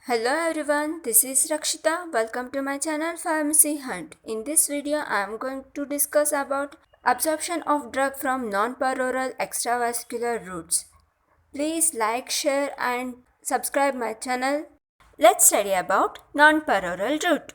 Hello everyone, this is Rakshita. Welcome to my channel Pharmacy Hunt. In this video, I am going to discuss about absorption of drug from non-peroral extravascular routes. Please like, share and subscribe my channel. Let's study about non-peroral route.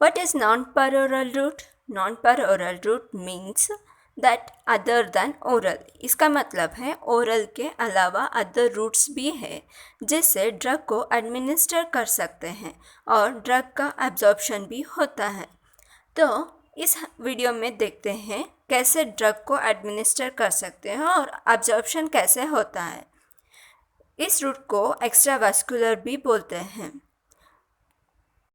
What is non-peroral route? Non-peroral route means that other than oral. इसका मतलब है oral के अलावा other routes भी है जिससे drug को administer कर सकते हैं और ड्रग का एब्जॉर्प्शन भी होता है। तो इस वीडियो में देखते हैं कैसे ड्रग को एडमिनिस्टर कर सकते हैं और एब्जॉर्प्शन कैसे होता है। इस रूट को एक्स्ट्रावास्कुलर भी बोलते हैं।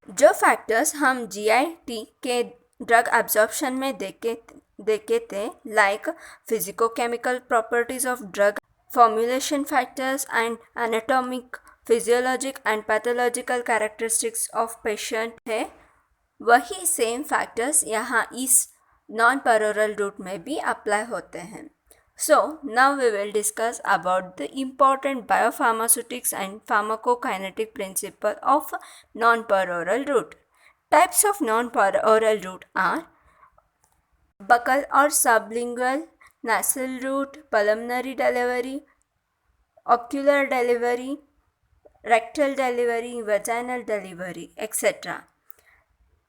जो फैक्टर्स हम जीआईटी के ड्रग एब्जॉर्प्शन में देखे थे like physicochemical properties of drug, formulation factors and anatomic, physiologic and pathological characteristics of patient है, वही सेम फैक्टर्स यहाँ इस नॉन पेरोरल रूट में भी अप्लाई होते हैं। So, now we will discuss about the important biopharmaceutics and pharmacokinetic principle of non-peroral route. Types of non-peroral route are buccal or sublingual, nasal route, pulmonary delivery, ocular delivery, rectal delivery, vaginal delivery, etc.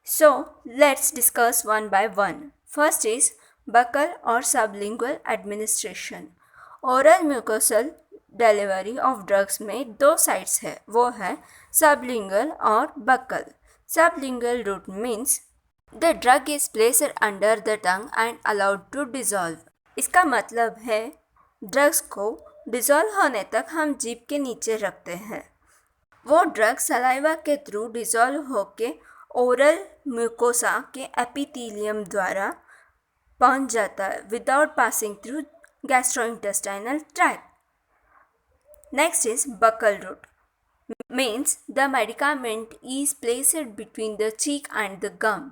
So, let's discuss one by one. First is buccal और sublingual administration. Oral mucosal delivery of drugs में दो sites है, वो है sublingual और buccal. Sublingual route means the drug is placed under the tongue and allowed to dissolve. इसका मतलब है ड्रग्स को डिजॉल्व होने तक हम जीभ के नीचे रखते हैं। वो ड्रग सलाइवा के थ्रू डिजॉल्व होके ओरल म्यूकोसा के एपिथेलियम द्वारा पहुंच जाता है without passing through gastrointestinal tract. Next is buccal route means the medicament is placed between the cheek and the gum.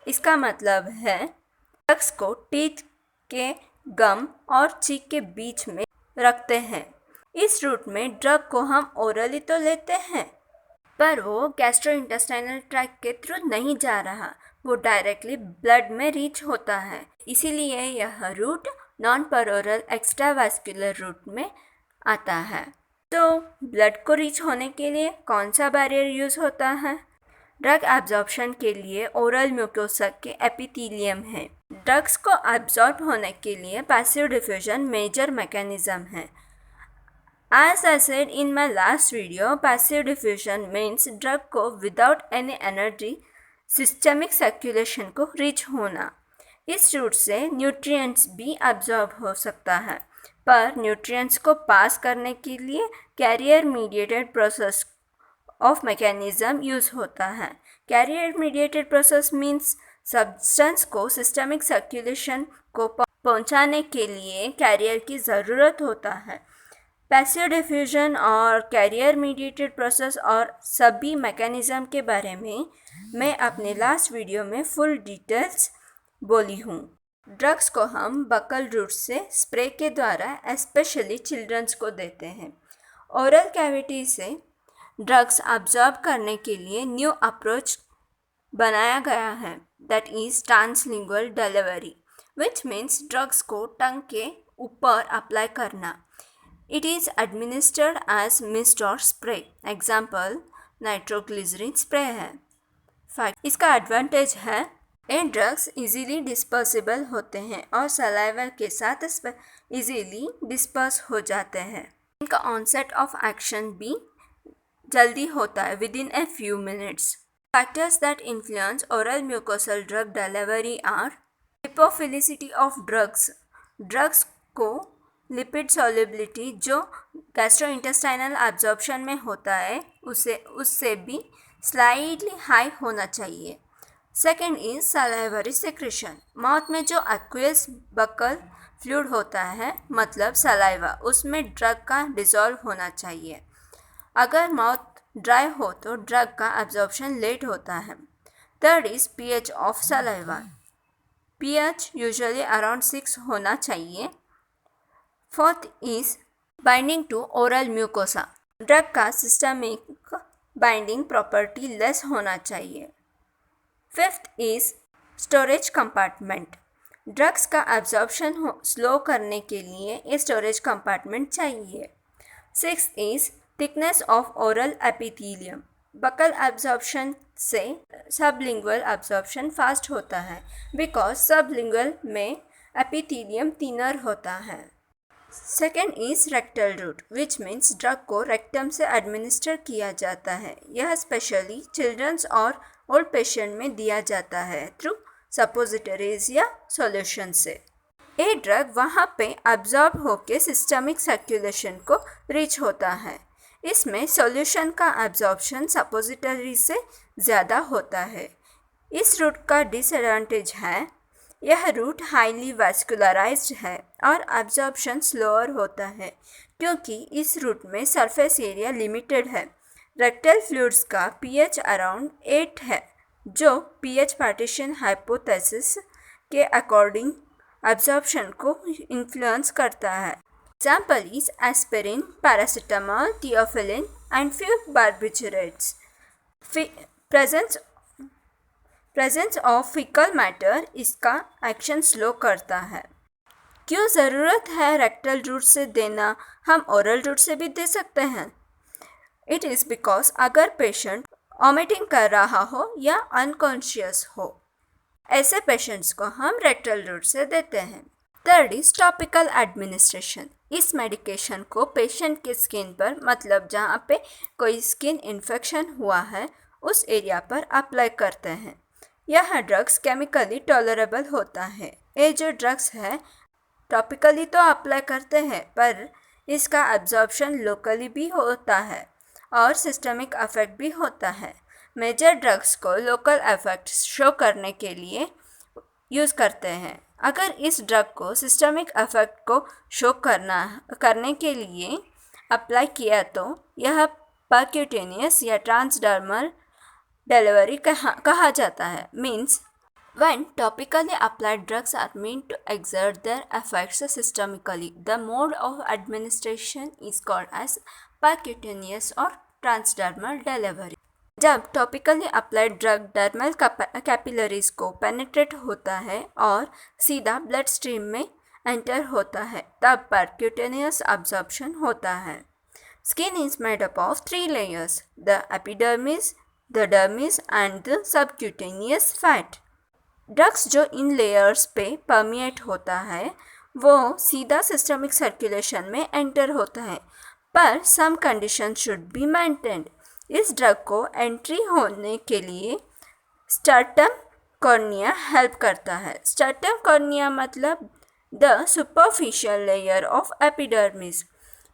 इसका मतलब है ड्रग्स को टीथ के गम और चीक के बीच में रखते हैं। इस रूट में ड्रग को हम ओरली तो लेते हैं पर वो गैस्ट्रोइंटेस्टाइनल ट्रैक्ट के थ्रू नहीं जा रहा, वो डायरेक्टली ब्लड में रीच होता है। इसीलिए यह रूट नॉन पेरोरल एक्स्ट्रावास्कुलर रूट में आता है। तो ब्लड को रीच होने के लिए कौन सा बैरियर यूज़ होता है? ड्रग एब्जॉर्प्शन के लिए ओरल म्यूकोसा के एपिथेलियम है। ड्रग्स को एब्जॉर्ब होने के लिए पैसिव डिफ्यूजन मेजर मैकेनिज्म है। As I said in my last video, passive diffusion means drug को without any energy systemic circulation को reach होना। इस रूट से न्यूट्रिएंट्स भी absorb हो सकता है, पर न्यूट्रिएंट्स को पास करने के लिए carrier mediated process of mechanism use होता है। Carrier mediated process means substance को सिस्टमिक सर्कुलेशन को पहुंचाने के लिए कैरियर की ज़रूरत होता है। पैसिव डिफ्यूजन और कैरियर मीडिएटेड प्रोसेस और सभी मैकेनिज्म के बारे में मैं अपने लास्ट वीडियो में फुल डिटेल्स बोली हूँ। ड्रग्स को हम बकल रूट से स्प्रे के द्वारा एस्पेशली चिल्ड्रंस को देते हैं। ओरल कैविटी से ड्रग्स अब्जॉर्ब करने के लिए न्यू अप्रोच बनाया गया है, that is translingual delivery, which means drugs को टंग के ऊपर अप्लाई करना। It is administered as mist or spray. Example, nitroglycerin spray है। फैक्ट इसका एडवांटेज है ये ड्रग्स इजीली डिस्पर्सिबल होते हैं और सलाइवा के साथ इजीली डिस्पर्स हो जाते हैं। इनका ऑनसेट ऑफ एक्शन भी जल्दी होता है within a few minutes. Factors that influence oral mucosal drug delivery are lipophilicity of drugs. Drugs को लिपिड सॉल्युबिलिटी जो गैस्ट्रोइंटेस्टाइनल एब्जॉर्प्शन में होता है उससे भी स्लाइडली हाई होना चाहिए। Second is salivary secretion. Mouth में जो एक्वियस बकल फ्लूइड होता है मतलब सलाइवा, उसमें ड्रग का डिजॉल्व होना चाहिए। अगर माउथ ड्राई हो तो ड्रग का एब्जॉर्प्शन लेट होता है। Third is pH of saliva. pH usually around 6 होना चाहिए। Fourth is binding to oral mucosa. Drug का सिस्टमिक बाइंडिंग प्रॉपर्टी लेस होना चाहिए। Fifth is storage compartment. Drugs का एब्जॉर्प्शन स्लो करने के लिए ये स्टोरेज कंपार्टमेंट चाहिए। Sixth is thickness of oral epithelium. Buccal absorption से सबलिंगुअल एब्जॉर्प्शन फास्ट होता है बिकॉज सबलिंगुअल में एपिथेलियम थिनर होता है। Second is rectal route which means drug को रेक्टम से एडमिनिस्टर किया जाता है। यह स्पेशली चिल्ड्रंस और ओल्ड पेशेंट में दिया जाता है थ्रू सपोजिटरीज या सॉल्यूशन से। ये ड्रग वहाँ पे एब्जॉर्ब होके सिस्टमिक सर्कुलेशन को रीच होता है। इसमें सॉल्यूशन का एब्जॉर्प्शन सपोजिटरी से ज़्यादा होता है। इस रूट का डिसएडवांटेज है यह रूट हाईली वैस्कुलराइज्ड है और एब्जॉर्प्शन स्लोअर होता है क्योंकि इस रूट में सरफेस एरिया लिमिटेड है। रेक्टल फ्लूइड्स का pH अराउंड 8 है जो pH पार्टीशन हाइपोथेसिस के अकॉर्डिंग एब्जॉर्प्शन को इन्फ्लुएंस करता है। Example is aspirin, paracetamol, theophylline and few barbiturates. Presence of faecal matter इसका एक्शन स्लो करता है। क्यों ज़रूरत है रेक्टल रूट से देना, हम ओरल रूट से भी दे सकते हैं। इट इज़ बिकॉज अगर पेशेंट वॉमिटिंग कर रहा हो या अनकॉन्शियस हो ऐसे पेशेंट्स को हम रेक्टल रूट से देते हैं। Third is topical administration. इस मेडिकेशन को पेशेंट के स्किन पर मतलब जहाँ पे कोई स्किन इन्फेक्शन हुआ है उस एरिया पर अप्लाई करते हैं। यह ड्रग्स केमिकली टॉलरेबल होता है। ये जो ड्रग्स है टॉपिकली तो अप्लाई करते हैं पर इसका एब्जॉर्प्शन लोकली भी होता है और सिस्टमिक इफेक्ट भी होता है। मेजर ड्रग्स को लोकल इफेक्ट शो करने के लिए यूज़ करते हैं। अगर इस ड्रग को सिस्टमिक इफेक्ट को शो करने के लिए अप्लाई किया तो यह परक्यूटेनियस या ट्रांसडर्मल डिलीवरी कहा जाता है। Means when topically applied drugs are meant to exert their effects systemically, the mode of administration is called as percutaneous or transdermal delivery. जब topically applied drug dermal capillaries को penetrate होता है और सीधा blood stream में enter होता है तब परक्यूटेनियस अब्जॉर्प्शन होता है। Skin is made up of 3 layers, the epidermis, the dermis and the subcutaneous fat. Drugs जो इन लेयर्स पे परमिएट होता है वो सीधा सिस्टमिक सर्कुलेशन में एंटर होता है पर some condition should be maintained. इस ड्रग को एंट्री होने के लिए स्टर्टम कॉर्निया हेल्प करता है। स्टर्टम कॉर्निया मतलब the superficial layer of epidermis.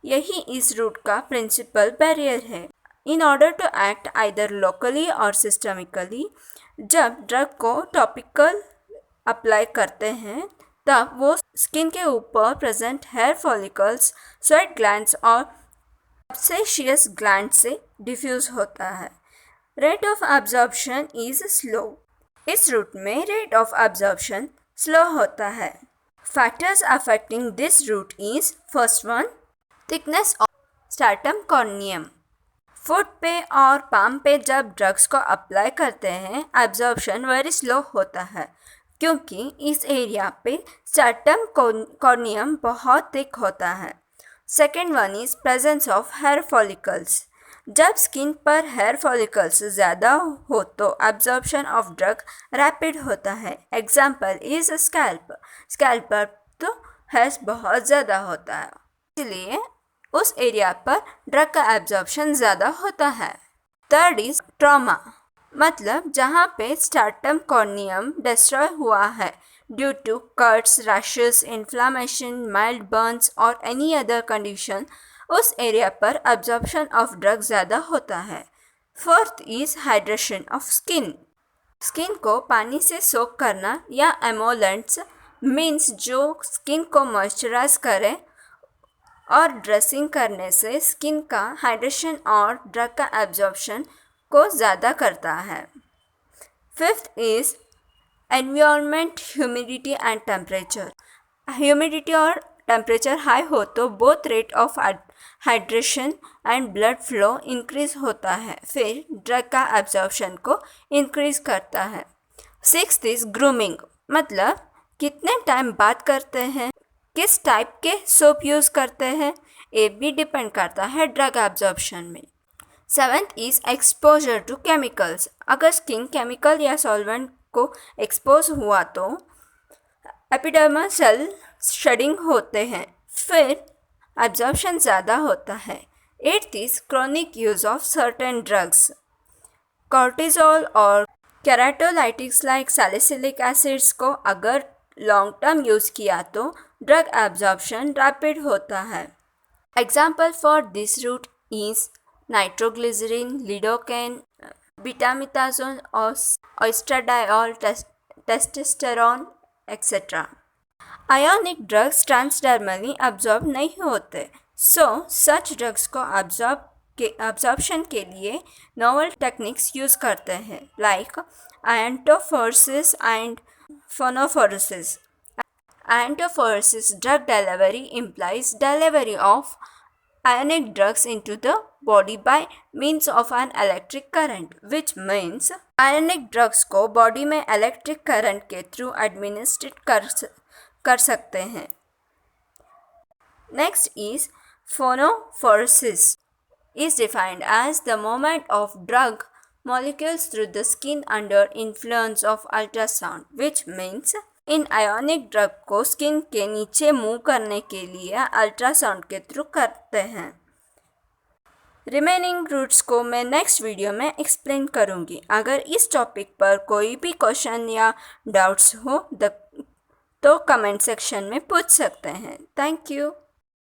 यही इस रूट का प्रिंसिपल बैरियर है। In order to act either locally और सिस्टमिकली, जब ड्रग को टॉपिकल अप्लाई करते हैं तब वो स्किन के ऊपर present hair follicles, sweat glands और सबसेशियस ग्लैंड से डिफ्यूज होता है। Rate of absorption is slow. इस रूट में रेट ऑफ एब्जॉर्प्शन स्लो होता है। Factors affecting this route is first one thickness of stratum corneum. Foot पे और पाम पे जब ड्रग्स को अप्लाई करते हैं एब्जॉर्प्शन वेरी स्लो होता है क्योंकि इस एरिया पे स्टर्टम कॉर्नियम बहुत थिक होता है। Second one is presence of hair follicles. जब स्किन पर हेयर फॉलिकल्स ज़्यादा हो तो एब्जॉर्प्शन ऑफ ड्रग रैपिड होता है। Example is scalp. स्कैल्प पर तो हेयर्स बहुत ज़्यादा होता है इसलिए उस एरिया पर ड्रग का एब्जॉर्प्शन ज़्यादा होता है। थर्ड इज ट्रॉमा, मतलब जहाँ पे स्टर्टम कॉर्नियम डिस्ट्रॉय हुआ है due to cuts, rashes, inflammation, mild burns और एनी अदर कंडीशन, उस एरिया पर एब्जॉर्प्शन ऑफ ड्रग ज़्यादा होता है। Fourth is hydration of skin. Skin को पानी से सोक करना या एमोलेंट्स मीन्स जो स्किन को मॉइस्चराइज करे और ड्रेसिंग करने से स्किन का हाइड्रेशन और ड्रग का एब्जॉर्प्शन को ज़्यादा करता है। Fifth is environment, humidity and temperature. Humidity और टेम्परेचर हाई हो तो both rate of hydration and blood flow increase होता है, फिर ड्रग का एब्जॉर्प्शन को इंक्रीज करता है। 6th इज ग्रूमिंग, मतलब कितने टाइम बात करते हैं, किस टाइप के सोप यूज़ करते हैं, ये भी डिपेंड करता है ड्रग एब्जॉर्प्शन में। 7th is exposure to chemicals, अगर स्किन केमिकल या सॉल्वेंट को एक्सपोज हुआ तो एपिडर्मल सेल शेडिंग होते हैं, फिर एब्जॉर्प्शन ज़्यादा होता है। 8th is chronic use of certain drugs, cortisol और केराटोलाइटिक्स लाइक सैलिसिलिक एसिड्स को अगर लॉन्ग टर्म यूज़ किया तो ड्रग एब्जॉर्प्शन रैपिड होता है। Example for this route is nitroglycerin, lidocaine, betamethasone, oestradiol, testosterone etcetera. Ionic drugs transdermally absorb नहीं होते, सो सच drugs को अब्जॉर्प्शन के लिए नोवेल टेक्निक्स यूज़ करते हैं like iontophoresis and phonophoresis. Iontophoresis drug delivery implies delivery of ionic drugs into the body by means of an electric current, which means ionic drugs को body में electric current के through administered कर सकते हैं। Next is phonophoresis is defined as the movement of drug molecules through the skin under influence of ultrasound, which means in ionic drug को skin के नीचे move करने के लिए अल्ट्रासाउंड के थ्रू करते हैं। रिमेनिंग रूट्स को मैं नेक्स्ट वीडियो में एक्सप्लेन करूँगी। अगर इस टॉपिक पर कोई भी क्वेश्चन या डाउट्स हो तो कमेंट सेक्शन में पूछ सकते हैं। Thank you.